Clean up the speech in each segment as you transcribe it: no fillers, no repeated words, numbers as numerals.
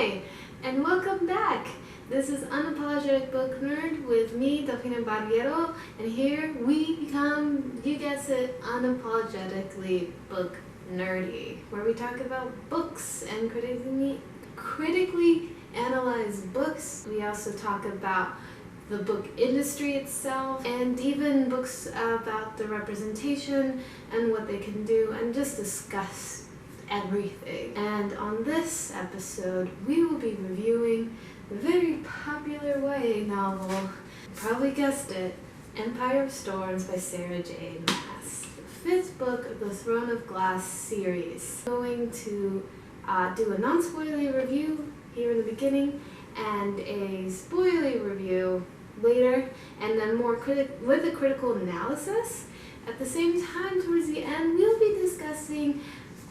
Hi, and welcome back. This is Unapologetic Book Nerd with me, Delfina Barriero, and here we become, you guess it, unapologetically book nerdy, where we talk about books and critically analyze books. We also talk about the book industry itself, and even books about the representation and what they can do, and just discuss everything. And on this episode, we will be reviewing the very popular YA novel, you probably guessed it, Empire of Storms by Sarah J. Maas, the fifth book of the Throne of Glass series. I'm going to do a non-spoilery review here in the beginning and a spoilery review later, and then more with a critical analysis. At the same time, towards the end, we'll be discussing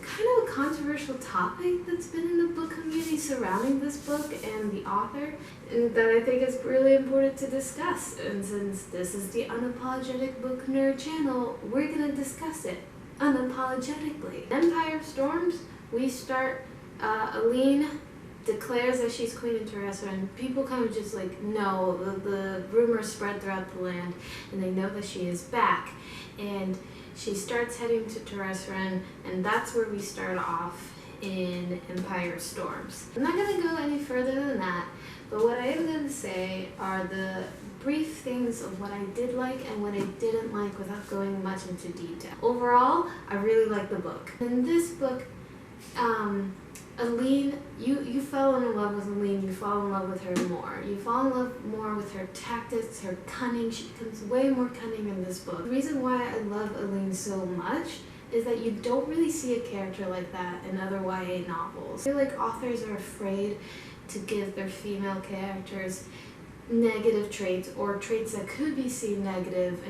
kind of a controversial topic that's been in the book community surrounding this book and the author, and that I think is really important to discuss. And since this is the Unapologetic Book Nerd channel, we're going to discuss it unapologetically. Empire of Storms, we start, Aline declares that she's Queen of Teresa, and people kind of just like know, the rumors spread throughout the land, and they know that she is back. And she starts heading to Teresa, and that's where we start off in Empire of Storms. I'm not going to go any further than that, but what I am going to say are the brief things of what I did like and what I didn't like without going much into detail. Overall, I really like the book. In this book, Aline, you fell in love with Aline, you fall in love with her more. You fall in love more with her tactics, her cunning. She becomes way more cunning in this book. The reason why I love Aline so much is that you don't really see a character like that in other YA novels. I feel like authors are afraid to give their female characters negative traits, or traits that could be seen negative,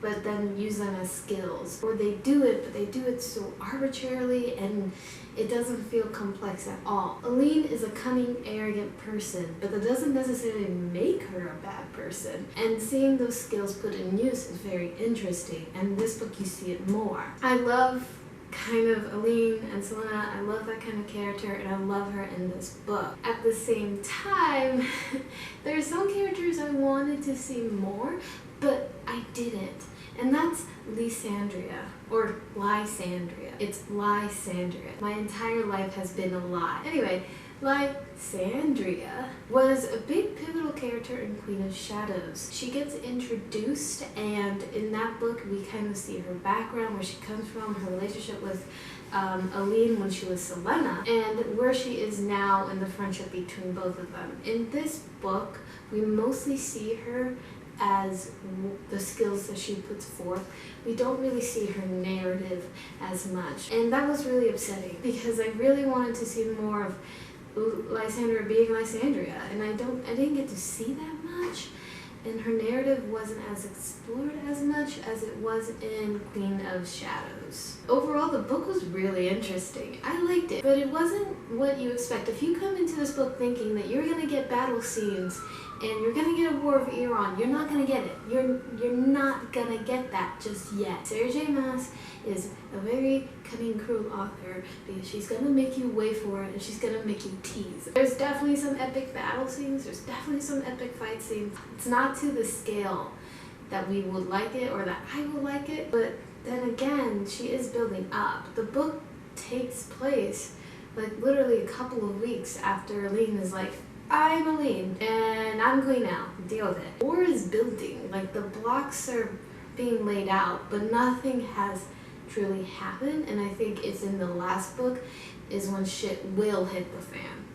but then use them as skills. Or they do it, but they do it so arbitrarily and it doesn't feel complex at all. Aline is a cunning, arrogant person, but that doesn't necessarily make her a bad person. And seeing those skills put in use is very interesting, and in this book you see it more. I love kind of Aline and Selena. I love that kind of character, and I love her in this book. At the same time, there are some characters I wanted to see more, but I didn't. And that's Lysandria, or Lysandria. It's Lysandria. My entire life has been a lie. Anyway, Lysandria was a big pivotal character in Queen of Shadows. She gets introduced, and in that book we kind of see her background, where she comes from, her relationship with Aline when she was Selena, and where she is now in the friendship between both of them. In this book, we mostly see her as the skills that she puts forth. We don't really see her narrative as much, and that was really upsetting because I really wanted to see more of Lysandria being Lysandria, and I didn't get to see that much, and her narrative wasn't as explored as much as it was in Queen of Shadows. Overall, the book was really interesting. I liked it, but it wasn't what you expect. If you come into this book thinking that you're gonna get battle scenes and you're gonna get a War of Iran, you're not gonna get it. You're not gonna get that just yet. Sarah J. Maas is a very cunning, cruel author because she's gonna make you wait for it, and she's gonna make you tease. There's definitely some epic battle scenes, there's definitely some epic fight scenes. It's not to the scale that we would like it, or that I would like it, but then again, she is building up. The book takes place like literally a couple of weeks after Aline is like, I'm Aline, and I'm Queen now, deal with it. War is building, like the blocks are being laid out, but nothing has truly happened, and I think it's in the last book is when shit will hit the fan.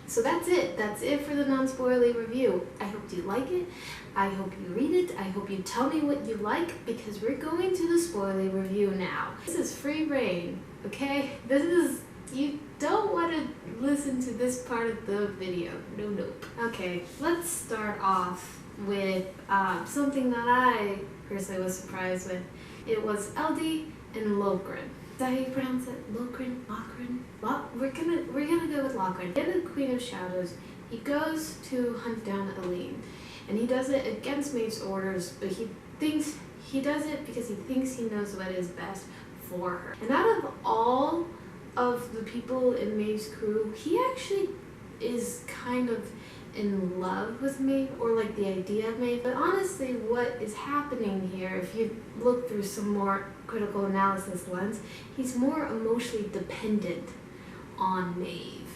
So that's it for the non-spoilery review. I hope you like it, I hope you read it, I hope you tell me what you like, because we're going to the spoilery review now. This is free reign, okay? You don't want to listen to this part of the video. No. Okay, let's start off with something that I personally was surprised with. It was Eldie and Lokrin. Is that how you pronounce it? Lokrin? Well, we're gonna go with Lokrin. In the Queen of Shadows, he goes to hunt down Aline, and he does it against Maeve's orders, but he thinks he does it because he thinks he knows what is best for her. And out of all of the people in Maeve's crew, he actually is kind of in love with Maeve, or like the idea of Maeve. But honestly, what is happening here, if you look through some more critical analysis lens, he's more emotionally dependent on Maeve.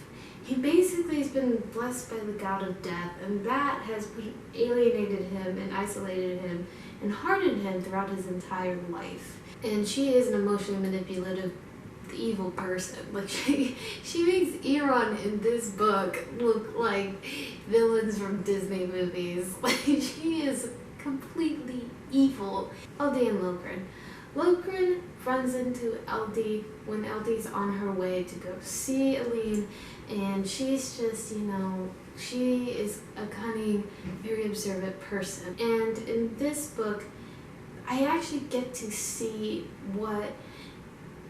He basically has been blessed by the god of death, and that has alienated him and isolated him and hardened him throughout his entire life. And she is an emotionally manipulative, evil person. Like, she makes Euron in this book look like villains from Disney movies. Like, she is completely evil. LD and Lokren. Lokren runs into LD when LD's on her way to go see Aline, and she's just, you know, she is a cunning, very observant person. And in this book, I actually get to see what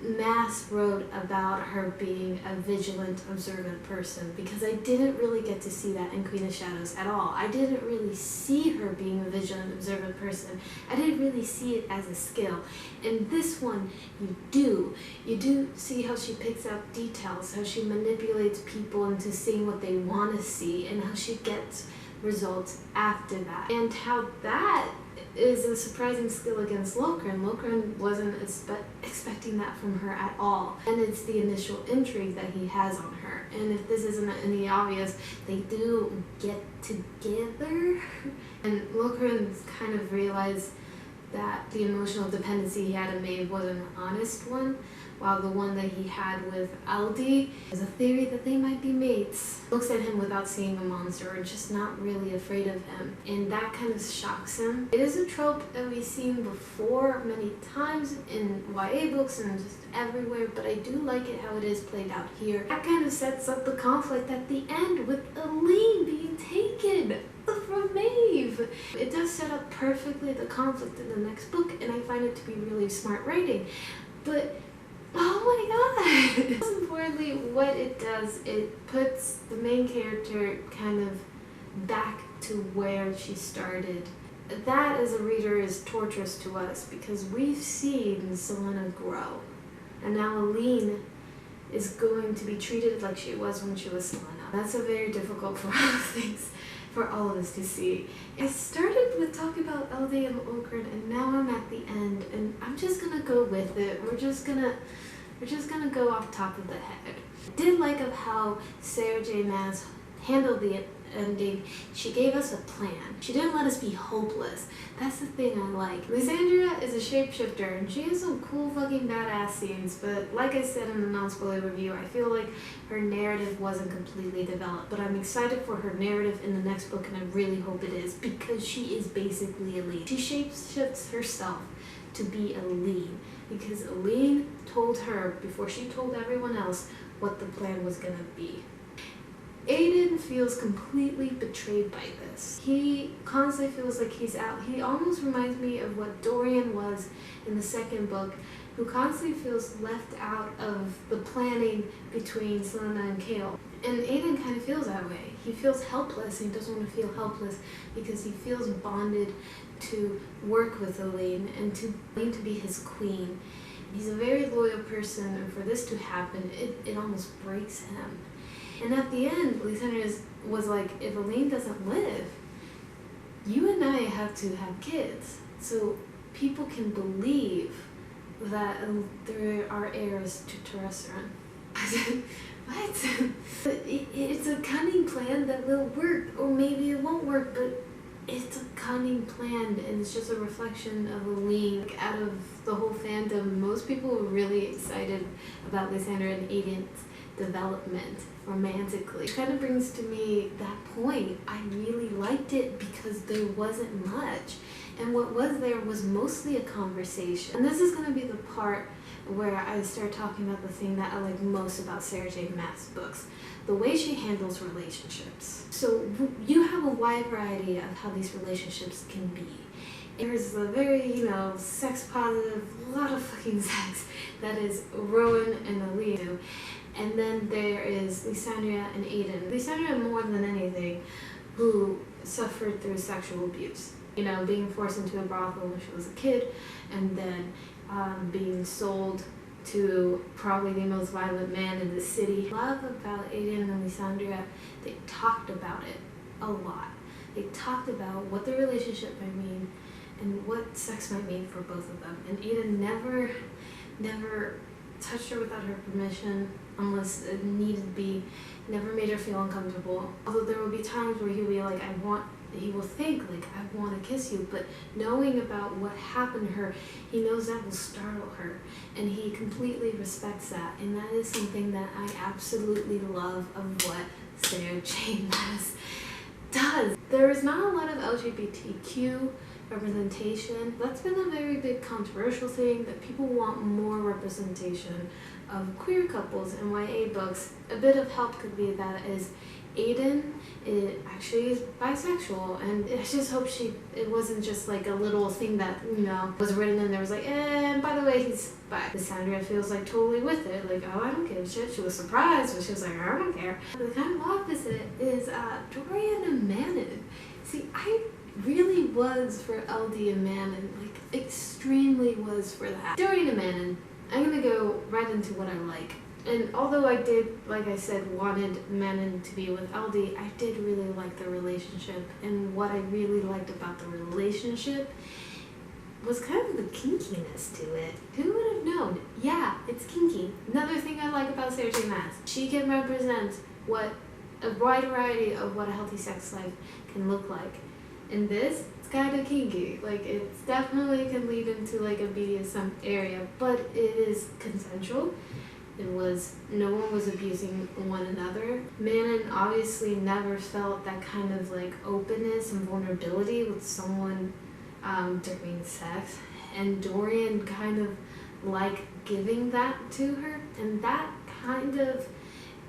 Mass wrote about her being a vigilant, observant person, because I didn't really get to see that in Queen of Shadows at all. I didn't really see her being a vigilant, observant person. I didn't really see it as a skill. In this one, you do. You do see how she picks out details, how she manipulates people into seeing what they want to see, and how she gets results after that. And how that is a surprising skill against Lokren. Lokren wasn't expecting that from her at all. And it's the initial intrigue that he has on her. And if this isn't any obvious, they do get together. And Lokren kind of realized that the emotional dependency he had in Maeve was an honest one, while the one that he had with Aldi is a theory that they might be mates. Looks at him without seeing a monster, or just not really afraid of him, and that kind of shocks him. It is a trope that we've seen before many times in YA books and just everywhere, but I do like it how it is played out here. That kind of sets up the conflict at the end with Aline being taken from Maeve. It does set up perfectly the conflict in the next book, and I find it to be really smart writing. But oh my god! Most importantly, what it does, it puts the main character kind of back to where she started. That, as a reader, is torturous to us because we've seen Selena grow, and now Aline is going to be treated like she was when she was Selena. That's a very difficult for all of us to see. I started with talking about LD and Lokren, and now I'm at the end, and I'm just gonna go with it. We're just gonna go off top of the head. I did like of how Sarah J. Maas handled the ending. She gave us a plan. She didn't let us be hopeless. That's the thing I like. Lysandria is a shapeshifter, and she has some cool fucking badass scenes, but like I said in the non-spoiler review, I feel like her narrative wasn't completely developed, but I'm excited for her narrative in the next book, and I really hope it is, because she is basically Aline. She shapeshifts herself to be Aline, because Aline told her, before she told everyone else, what the plan was gonna be. Aiden feels completely betrayed by this. He constantly feels like he's out. He almost reminds me of what Dorian was in the second book, who constantly feels left out of the planning between Selena and Kale. And Aiden kind of feels that way. He feels helpless, and he doesn't want to feel helpless because he feels bonded to work with Aline and to be his queen. He's a very loyal person, and for this to happen, it almost breaks him. And at the end, Lysandria was like, if Aline doesn't live, you and I have to have kids, so people can believe that there are heirs to Teresaran. I said, what? But it's a cunning plan that will work, or maybe it won't work, but it's a cunning plan, and it's just a reflection of Aline. Out of the whole fandom, most people were really excited about Lysandria and Aiden's development romantically. It kind of brings to me that point. I really liked it because there wasn't much, and what was there was mostly a conversation. And this is going to be the part where I start talking about the thing that I like most about Sarah J. Maas' books, the way she handles relationships. So you have a wide variety of how these relationships can be. There's a very, sex positive, a lot of fucking sex, that is Rowan and Aline. And then there is Lysandria and Aiden. Lysandria, more than anything, who suffered through sexual abuse. Being forced into a brothel when she was a kid, and then being sold to probably the most violent man in the city. Love about Aiden and Lysandria, they talked about it a lot. They talked about what the relationship might mean and what sex might mean for both of them. And Aiden never touched her without her permission unless it needed to be, never made her feel uncomfortable. Although there will be times where he'll be like, he will think like, I want to kiss you, but knowing about what happened to her, he knows that will startle her, and he completely respects that, and that is something that I absolutely love of what Sarah J. Maas does. There is not a lot of LGBTQ representation. That's been a very big controversial thing, that people want more representation of queer couples in YA books. A bit of help could be that is Aiden actually is bisexual, and I just hope it wasn't just like a little thing that, was written in there, was like, and by the way, he's bi. Lysandria feels like totally with it, like, oh, I don't give a shit. She was surprised, but she was like, I don't care. The kind of opposite is Dorian and Manon. See, I really was for LD and Manon, like extremely was for that. Dorian and Manon, I'm gonna go right into what I like. And although I did, like I said, wanted Manon to be with LD, I did really like the relationship. And what I really liked about the relationship was kind of the kinkiness to it. Who would have known? Yeah, it's kinky. Another thing I like about Sarah J. Maas, she can represent a wide variety of what a healthy sex life can look like. In this, it's kind of kinky. Like, it's definitely can lead into like a BDSM area, but it is consensual. No one was abusing one another. Manon obviously never felt that kind of like openness and vulnerability with someone during sex, and Dorian kind of like giving that to her, and that kind of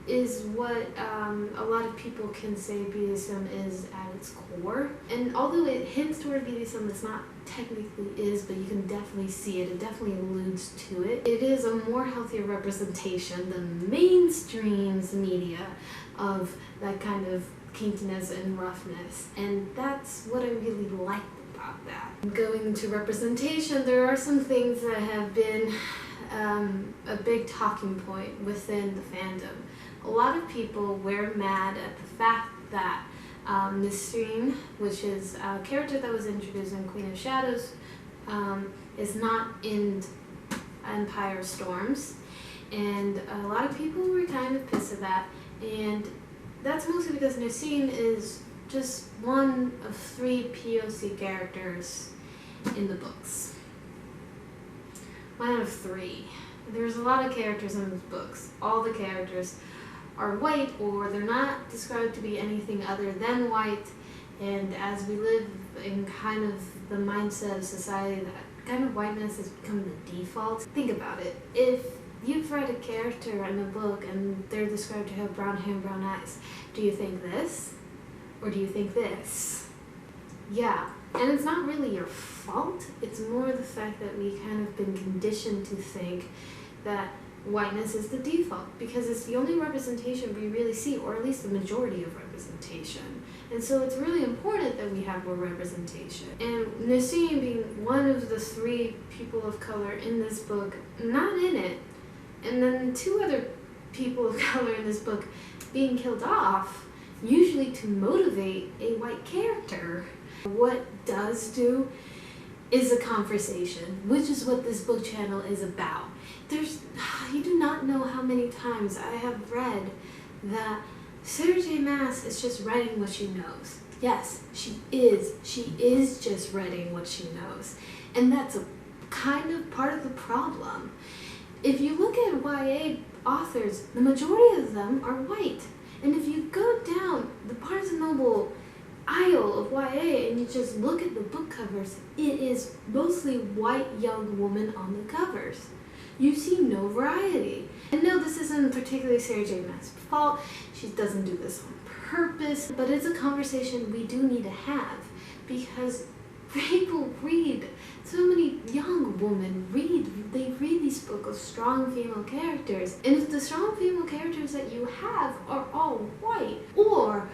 is what a lot of people can say BDSM is at its core. And although it hints toward BDSM, it's not technically is, but you can definitely see it. It definitely alludes to it. It is a more healthier representation than mainstream's media of that kind of kinkiness and roughness. And that's what I really liked about that. Going into representation, there are some things that have been a big talking point within the fandom. A lot of people were mad at the fact that Mysrine, which is a character that was introduced in Queen of Shadows, is not in Empire Storms, and a lot of people were kind of pissed at that, and that's mostly because Mysrine is just one of 3 POC characters in the books. 1 out of 3. There's a lot of characters in the books. All the characters are white, or they're not described to be anything other than white, and as we live in kind of the mindset of society that kind of whiteness has become the default. Think about it. If you've read a character in a book and they're described to have brown hair and brown eyes, do you think this? Or do you think this? Yeah, and it's not really your fault. It's more the fact that we kind of been conditioned to think that whiteness is the default, because it's the only representation we really see, or at least the majority of representation. And so it's really important that we have more representation. And Nassim being one of the 3 people of color in this book, not in it, and then 2 other people of color in this book being killed off, usually to motivate a white character. What does do is a conversation, which is what this book channel is about. You do not know how many times I have read that Sarah J. Maas is just writing what she knows. Yes, she is. She is just writing what she knows. And that's a kind of part of the problem. If you look at YA authors, the majority of them are white. And if you go down the Barnes & Noble aisle of YA and you just look at the book covers, it is mostly white young women on the covers. You see no variety. And no, this isn't particularly Sarah J. Maas' fault. She doesn't do this on purpose, but it's a conversation we do need to have, because people read, so many young women read these books of strong female characters, and if the strong female characters that you have are all white, or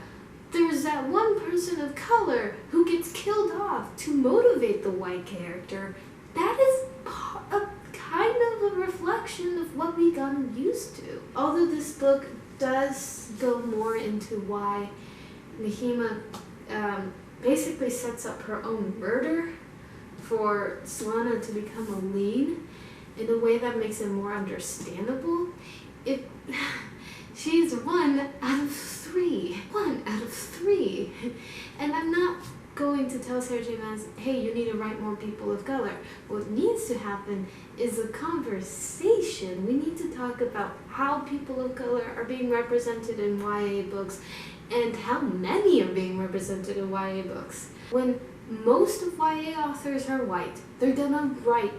there's that one person of color who gets killed off to motivate the white character, that is a kind of a reflection reflection of what we gotten used to. Although this book does go more into why Nahima basically sets up her own murder for Solana to become a lean in a way that makes it more understandable. She's 1 out of 3. 1 out of 3. And I'm not going to tell Sarah J. Maas, hey, you need to write more people of color. What needs to happen is a conversation. We need to talk about how people of color are being represented in YA books and how many are being represented in YA books. When most of YA authors are white, they're gonna write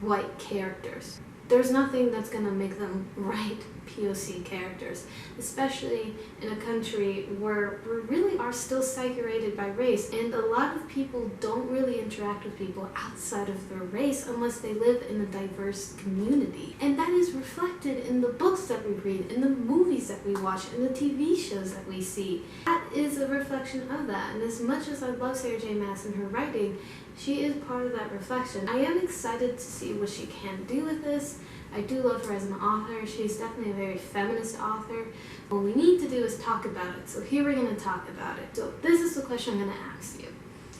white characters. There's nothing that's gonna make them write POC characters, especially in a country where we really are still segregated by race, and a lot of people don't really interact with people outside of their race unless they live in a diverse community. And that is reflected in the books that we read, in the movies that we watch, in the TV shows that we see. That is a reflection of that, and as much as I love Sarah J. Maas and her writing, she is part of that reflection. I am excited to see what she can do with this. I do love her as an author. She's definitely a very feminist author. What we need to do is talk about it. So here we're going to talk about it. So this is the question I'm going to ask you.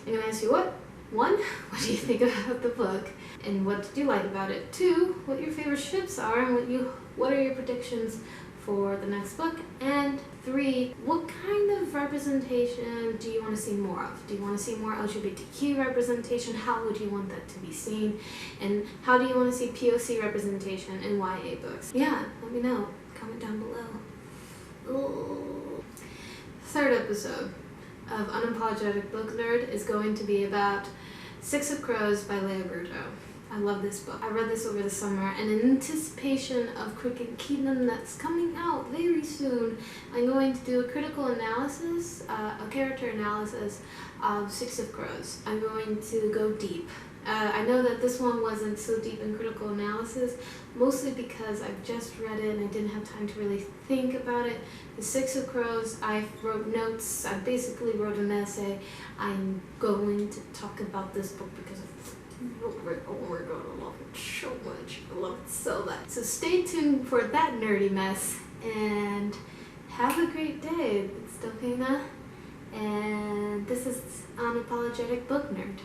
I'm going to ask you what? 1, what do you think about the book? And what did you like about it? 2, what your favorite ships are and what are your predictions for the next book? And 3, what kind of representation do you want to see more of? Do you want to see more LGBTQ representation? How would you want that to be seen? And how do you want to see POC representation in YA books? Yeah, let me know. Comment down below. Ooh. 3rd episode of Unapologetic Book Nerd is going to be about 6 of Crows by Leah Brito. I love this book. I read this over the summer, and in anticipation of Cricket Kingdom that's coming out very soon, I'm going to do a critical analysis, a character analysis of 6 of Crows. I'm going to go deep. I know that this one wasn't so deep in critical analysis, mostly because I've just read it and I didn't have time to really think about it. The 6 of Crows, I wrote notes, I basically wrote an essay. I'm going to talk about this book because oh my god, I love it so much. I love it so much. So stay tuned for that nerdy mess and have a great day. It's Delphina and this is Unapologetic Book Nerd.